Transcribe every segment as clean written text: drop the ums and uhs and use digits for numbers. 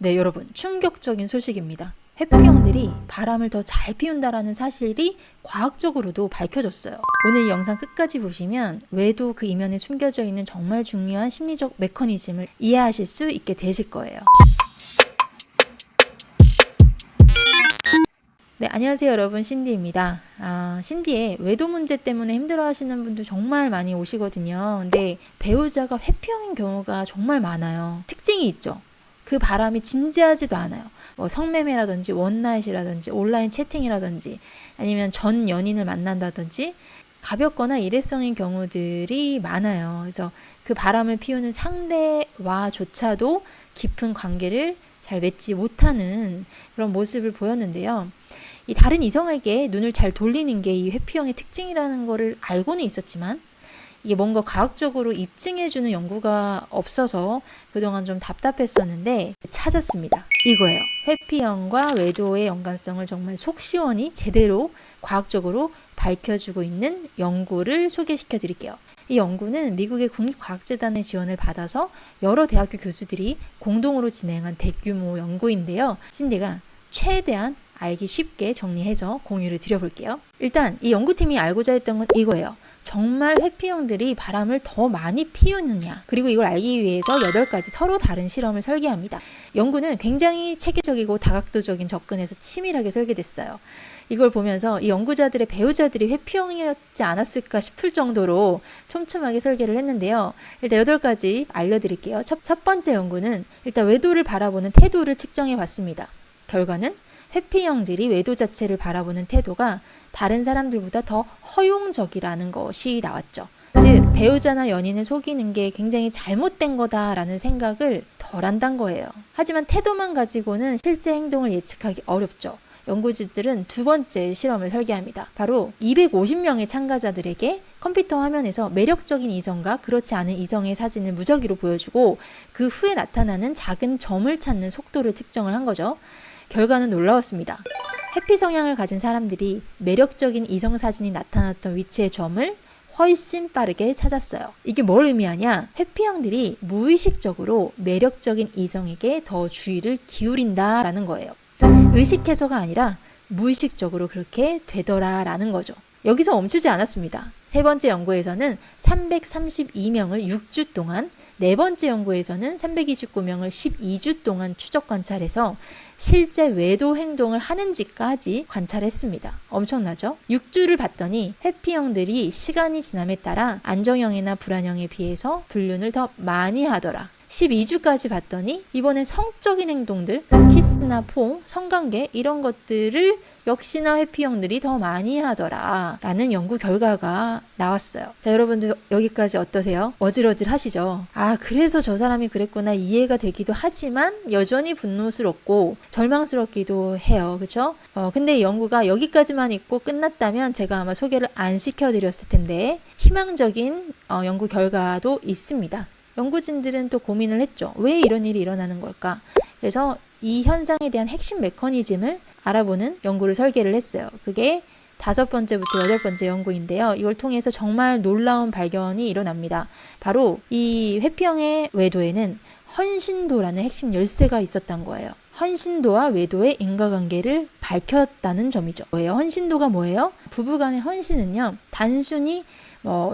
네, 여러분, 충격적인 소식입니다. 회피형들이 바람을 더 잘 피운다라는 사실이 과학적으로도 밝혀졌어요. 오늘 이 영상 끝까지 보시면 외도 그 이면에 숨겨져 있는 정말 중요한 심리적 메커니즘을 이해하실 수 있게 되실 거예요. 네, 안녕하세요 여러분, 신디입니다. 신디의 외도 문제 때문에 힘들어하시는 분들 정말 많이 오시거든요. 근데 배우자가 회피형인 경우가 정말 많아요. 특징이 있죠. 그 바람이 진지하지도 않아요. 뭐 성매매라든지 원나잇이라든지 온라인 채팅이라든지 아니면 전 연인을 만난다든지 가볍거나 일회성인 경우들이 많아요. 그래서 그 바람을 피우는 상대와조차도 깊은 관계를 잘 맺지 못하는 그런 모습을 보였는데요. 이 다른 이성에게 눈을 잘 돌리는 게 이 회피형의 특징이라는 거를 알고는 있었지만 이게 뭔가 과학적으로 입증해주는 연구가 없어서 그동안 좀 답답했었는데 찾았습니다. 이거예요. 회피형과 외도의 연관성을 정말 속 시원히 제대로 과학적으로 밝혀주고 있는 연구를 소개시켜 드릴게요. 이 연구는 미국의 국립과학재단의 지원을 받아서 여러 대학교 교수들이 공동으로 진행한 대규모 연구인데요. 신디가 최대한 알기 쉽게 정리해서 공유를 드려볼게요. 일단 이 연구팀이 알고자 했던 건 이거예요. 정말 회피형들이 바람을 더 많이 피우느냐, 그리고 이걸 알기 위해서 8가지 서로 다른 실험을 설계합니다. 연구는 굉장히 체계적이고 다각도적인 접근에서 치밀하게 설계됐어요. 이걸 보면서 이 연구자들의 배우자들이 회피형이었지 않았을까 싶을 정도로 촘촘하게 설계를 했는데요. 일단 8가지 알려드릴게요. 첫 번째 연구는 일단 외도를 바라보는 태도를 측정해 봤습니다. 결과는 회피형들이 외도 자체를 바라보는 태도가 다른 사람들보다 더 허용적이라는 것이 나왔죠. 즉, 배우자나 연인을 속이는 게 굉장히 잘못된 거다라는 생각을 덜 한다는 거예요. 하지만 태도만 가지고는 실제 행동을 예측하기 어렵죠. 연구진들은 두 번째 실험을 설계합니다. 바로 250명의 참가자들에게 컴퓨터 화면에서 매력적인 이성과 그렇지 않은 이성의 사진을 무작위로 보여주고 그 후에 나타나는 작은 점을 찾는 속도를 측정을 한 거죠. 결과는 놀라웠습니다. 회피 성향을 가진 사람들이 매력적인 이성 사진이 나타났던 위치의 점을 훨씬 빠르게 찾았어요. 이게 뭘 의미하냐? 회피형들이 무의식적으로 매력적인 이성에게 더 주의를 기울인다라는 거예요. 의식해서가 아니라 무의식적으로 그렇게 되더라라는 거죠. 여기서 멈추지 않았습니다. 세 번째 연구에서는 332명을 6주 동안, 네 번째 연구에서는 329명을 12주 동안 추적 관찰해서 실제 외도 행동을 하는지까지 관찰했습니다. 엄청나죠? 6주를 봤더니 회피형들이 시간이 지남에 따라 안정형이나 불안형에 비해서 불륜을 더 많이 하더라. 12주까지 봤더니 이번엔 성적인 행동들, 키스나 포옹, 성관계 이런 것들을 역시나 회피형들이 더 많이 하더라 라는 연구 결과가 나왔어요. 자, 여러분들 여기까지 어떠세요? 어질어질 하시죠? 그래서 저 사람이 그랬구나 이해가 되기도 하지만 여전히 분노스럽고 절망스럽기도 해요. 그쵸? 근데 이 연구가 여기까지만 있고 끝났다면 제가 아마 소개를 안 시켜드렸을 텐데 희망적인 연구 결과도 있습니다. 연구진들은 또 고민을 했죠. 왜 이런 일이 일어나는 걸까? 그래서 이 현상에 대한 핵심 메커니즘을 알아보는 연구를 설계를 했어요. 그게 5번째부터 8번째 연구인데요. 이걸 통해서 정말 놀라운 발견이 일어납니다. 바로 이 회피형의 외도에는 헌신도라는 핵심 열쇠가 있었던 거예요. 헌신도와 외도의 인과관계를 밝혔다는 점이죠. 헌신도가 뭐예요? 부부간의 헌신은요, 단순히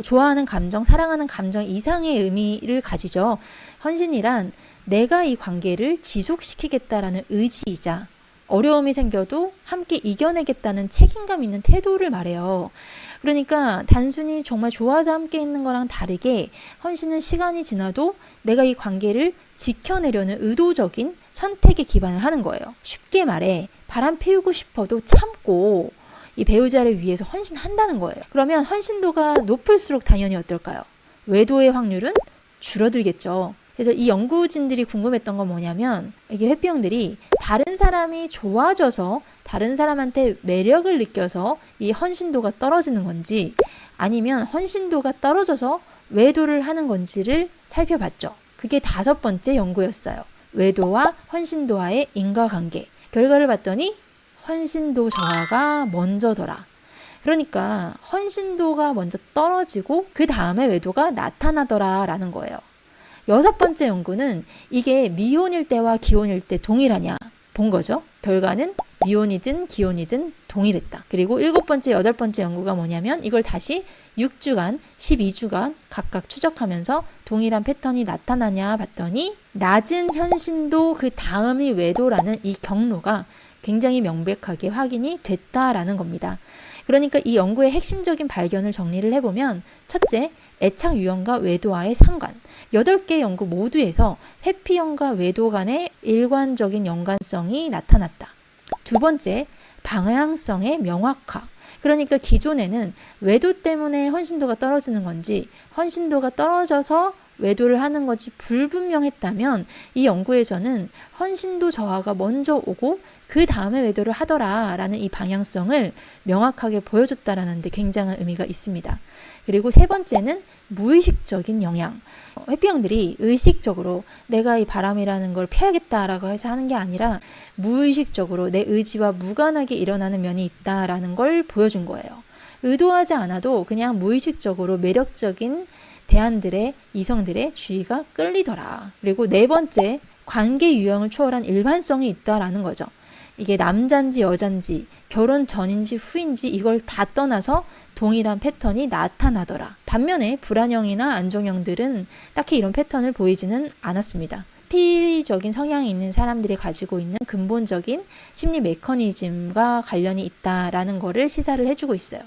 좋아하는 감정, 사랑하는 감정 이상의 의미를 가지죠. 헌신이란 내가 이 관계를 지속시키겠다라는 의지이자 어려움이 생겨도 함께 이겨내겠다는 책임감 있는 태도를 말해요. 그러니까 단순히 정말 좋아서 함께 있는 거랑 다르게 헌신은 시간이 지나도 내가 이 관계를 지켜내려는 의도적인 선택에 기반을 하는 거예요. 쉽게 말해 바람 피우고 싶어도 참고 이 배우자를 위해서 헌신한다는 거예요. 그러면 헌신도가 높을수록 당연히 어떨까요? 외도의 확률은 줄어들겠죠. 그래서 이 연구진들이 궁금했던 건 뭐냐면 이게 회피형들이 다른 사람이 좋아져서 다른 사람한테 매력을 느껴서 이 헌신도가 떨어지는 건지 아니면 헌신도가 떨어져서 외도를 하는 건지를 살펴봤죠. 그게 5번째 연구였어요. 외도와 헌신도와의 인과관계. 결과를 봤더니 헌신도 저하가 먼저더라. 그러니까 헌신도가 먼저 떨어지고 그 다음에 외도가 나타나더라 라는 거예요. 여섯 번째 연구는 이게 미혼일 때와 기혼일 때 동일하냐 본 거죠. 결과는 미혼이든 기혼이든 동일했다. 그리고 일곱 번째, 여덟 번째 연구가 뭐냐면 이걸 다시 6주간, 12주간 각각 추적하면서 동일한 패턴이 나타나냐 봤더니 낮은 현신도 그 다음이 외도라는 이 경로가 굉장히 명백하게 확인이 됐다라는 겁니다. 그러니까 이 연구의 핵심적인 발견을 정리를 해보면 첫째, 애착 유형과 외도와의 상관. 8개 연구 모두에서 회피형과 외도 간의 일관적인 연관성이 나타났다. 두 번째, 방향성의 명확화. 그러니까 기존에는 외도 때문에 헌신도가 떨어지는 건지 헌신도가 떨어져서 외도를 하는 것이 불분명했다면 이 연구에서는 헌신도 저하가 먼저 오고 그 다음에 외도를 하더라라는 이 방향성을 명확하게 보여줬다라는 데 굉장한 의미가 있습니다. 그리고 세 번째는 무의식적인 영향. 회피형들이 의식적으로 내가 이 바람이라는 걸 피하겠다라고 해서 하는 게 아니라 무의식적으로 내 의지와 무관하게 일어나는 면이 있다라는 걸 보여준 거예요. 의도하지 않아도 그냥 무의식적으로 매력적인 대안들의 이성들의 주의가 끌리더라. 그리고 네 번째, 관계 유형을 초월한 일반성이 있다라는 거죠. 이게 남잔지 여잔지 결혼 전인지 후인지 이걸 다 떠나서 동일한 패턴이 나타나더라. 반면에 불안형이나 안정형들은 딱히 이런 패턴을 보이지는 않았습니다. 회피적인 성향이 있는 사람들이 가지고 있는 근본적인 심리 메커니즘과 관련이 있다라는 거를 시사를 해주고 있어요.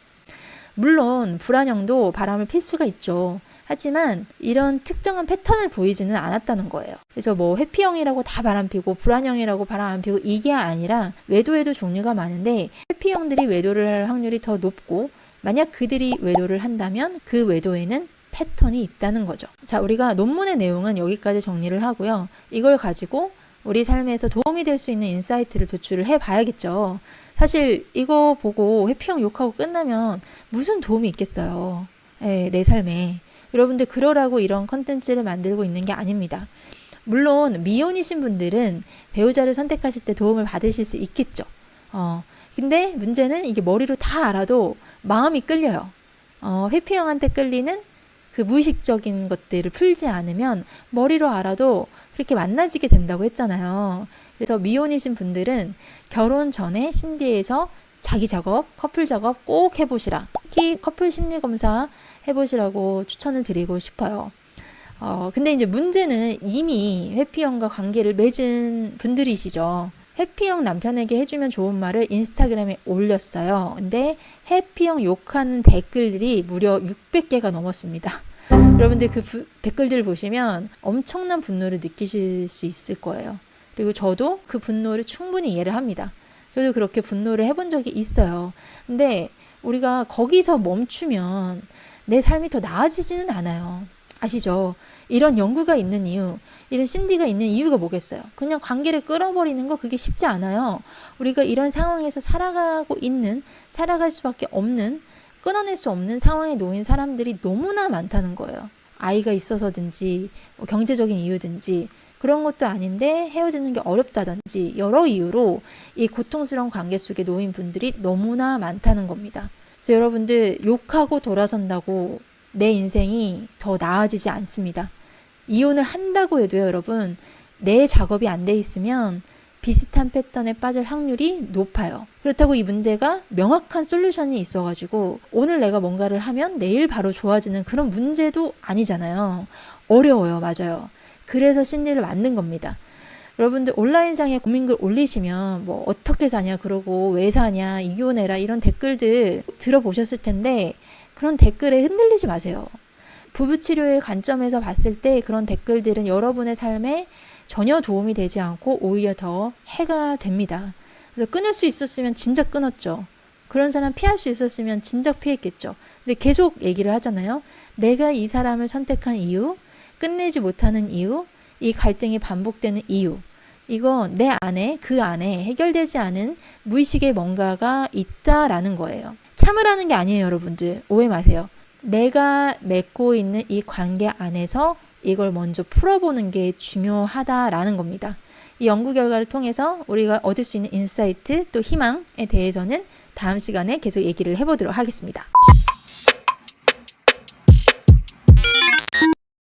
물론 불안형도 바람을 필 수가 있죠. 하지만 이런 특정한 패턴을 보이지는 않았다는 거예요. 그래서 뭐 회피형이라고 다 바람 피고 불안형이라고 바람 안 피고 이게 아니라 외도에도 종류가 많은데 회피형들이 외도를 할 확률이 더 높고 만약 그들이 외도를 한다면 그 외도에는 패턴이 있다는 거죠. 자, 우리가 논문의 내용은 여기까지 정리를 하고요. 이걸 가지고 우리 삶에서 도움이 될 수 있는 인사이트를 도출을 해봐야겠죠. 사실 이거 보고 회피형 욕하고 끝나면 무슨 도움이 있겠어요. 내 삶에. 여러분들 그러라고 이런 컨텐츠를 만들고 있는 게 아닙니다. 물론 미혼이신 분들은 배우자를 선택하실 때 도움을 받으실 수 있겠죠. 근데 문제는 이게 머리로 다 알아도 마음이 끌려요. 회피형한테 끌리는 그 무의식적인 것들을 풀지 않으면 머리로 알아도 그렇게 만나지게 된다고 했잖아요. 그래서 미혼이신 분들은 결혼 전에 신디에서 자기 작업, 커플 작업 꼭 해보시라. 특히 커플 심리 검사 해보시라고 추천을 드리고 싶어요. 근데 이제 문제는 이미 회피형과 관계를 맺은 분들이시죠. 회피형 남편에게 해주면 좋은 말을 인스타그램에 올렸어요. 근데 회피형 욕하는 댓글들이 무려 600개가 넘었습니다. 여러분들 그 댓글들을 보시면 엄청난 분노를 느끼실 수 있을 거예요. 그리고 저도 그 분노를 충분히 이해를 합니다. 저도 그렇게 분노를 해본 적이 있어요. 근데 우리가 거기서 멈추면 내 삶이 더 나아지지는 않아요. 아시죠? 이런 연구가 있는 이유, 이런 신디가 있는 이유가 뭐겠어요? 그냥 관계를 끌어버리는 거 그게 쉽지 않아요. 우리가 이런 상황에서 살아갈 수밖에 없는, 끊어낼 수 없는 상황에 놓인 사람들이 너무나 많다는 거예요. 아이가 있어서든지 뭐 경제적인 이유든지 그런 것도 아닌데 헤어지는 게 어렵다든지 여러 이유로 이 고통스러운 관계 속에 놓인 분들이 너무나 많다는 겁니다. 그래서 여러분들 욕하고 돌아선다고 내 인생이 더 나아지지 않습니다. 이혼을 한다고 해도요, 여러분, 내 작업이 안 돼 있으면 비슷한 패턴에 빠질 확률이 높아요. 그렇다고 이 문제가 명확한 솔루션이 있어가지고 오늘 내가 뭔가를 하면 내일 바로 좋아지는 그런 문제도 아니잖아요. 어려워요. 맞아요. 그래서 신디를 만든 겁니다. 여러분들 온라인상에 고민글 올리시면 뭐 어떻게 사냐 그러고 왜 사냐 이혼해라 이런 댓글들 들어보셨을 텐데 그런 댓글에 흔들리지 마세요. 부부치료의 관점에서 봤을 때 그런 댓글들은 여러분의 삶에 전혀 도움이 되지 않고 오히려 더 해가 됩니다. 그래서 끊을 수 있었으면 진작 끊었죠. 그런 사람 피할 수 있었으면 진작 피했겠죠. 근데 계속 얘기를 하잖아요. 내가 이 사람을 선택한 이유, 끝내지 못하는 이유, 이 갈등이 반복되는 이유, 이건 내 안에, 그 안에 해결되지 않은 무의식의 뭔가가 있다라는 거예요. 참으라는 게 아니에요, 여러분들. 오해 마세요. 내가 맺고 있는 이 관계 안에서 이걸 먼저 풀어보는 게 중요하다라는 겁니다. 이 연구 결과를 통해서 우리가 얻을 수 있는 인사이트 또 희망에 대해서는 다음 시간에 계속 얘기를 해보도록 하겠습니다.